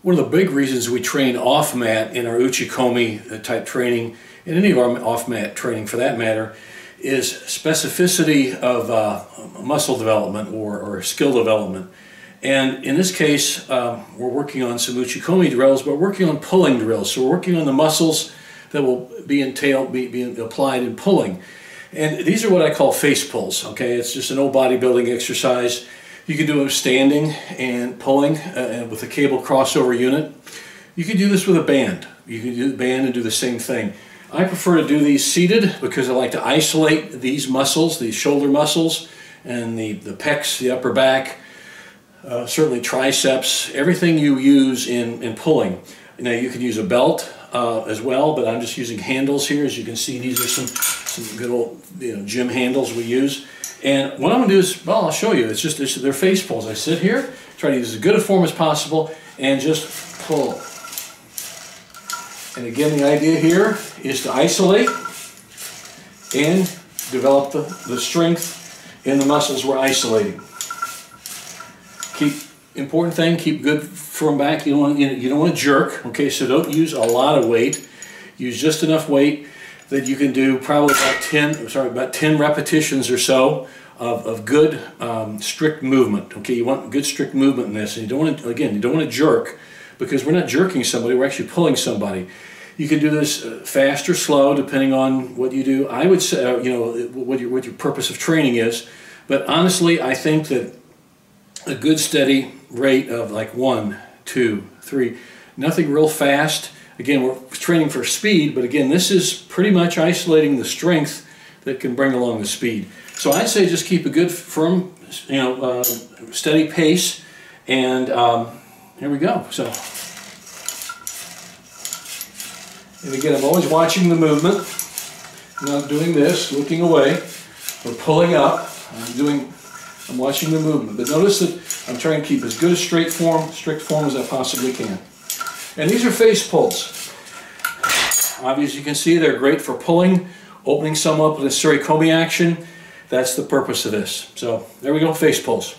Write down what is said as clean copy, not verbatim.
One of the big reasons we train off mat in our uchikomi type training, in any of our off mat training for that matter, is specificity of muscle development or skill development. And in this case, we're working on some uchikomi drills, but we're working on pulling drills. So we're working on the muscles that will be applied in pulling. And these are what I call face pulls, okay? It's just an old bodybuilding exercise. You can do it standing and pulling with a cable crossover unit. You can do this with a band. You can do the band and do the same thing. I prefer to do these seated because I like to isolate these muscles, these shoulder muscles, and the pecs, the upper back, certainly triceps, everything you use in pulling. Now you can use a belt as well, but I'm just using handles here. As you can see, these are some good old gym handles we use. And what I'm going to do is, well, I'll show you. It's just they're face pulls. I sit here, try to use as good a form as possible, and just pull. And again, the idea here is to isolate and develop the strength in the muscles we're isolating. Important thing, keep good firm back. You don't want to jerk. Okay, so don't use a lot of weight. Use just enough weight that you can do probably about 10 repetitions or so of good strict movement. Okay, you want good strict movement in this, and you don't want to, again, you don't want to jerk, because we're not jerking somebody, we're actually pulling somebody. You can do this fast or slow depending on what you do. I would say, what your purpose of training is, but honestly, I think that a good steady rate of like 1, 2, 3, nothing real fast. Again, we're training for speed, but again, this is pretty much isolating the strength that can bring along the speed. So I'd say just keep a good, firm, steady pace, and here we go. So, and again, I'm always watching the movement. I'm not doing this, looking away, or pulling up. I'm watching the movement. But notice that I'm trying to keep as good a strict form as I possibly can. And these are face pulls. Obviously, you can see they're great for pulling, opening some up with a surikomi action. That's the purpose of this. So there we go, face pulls.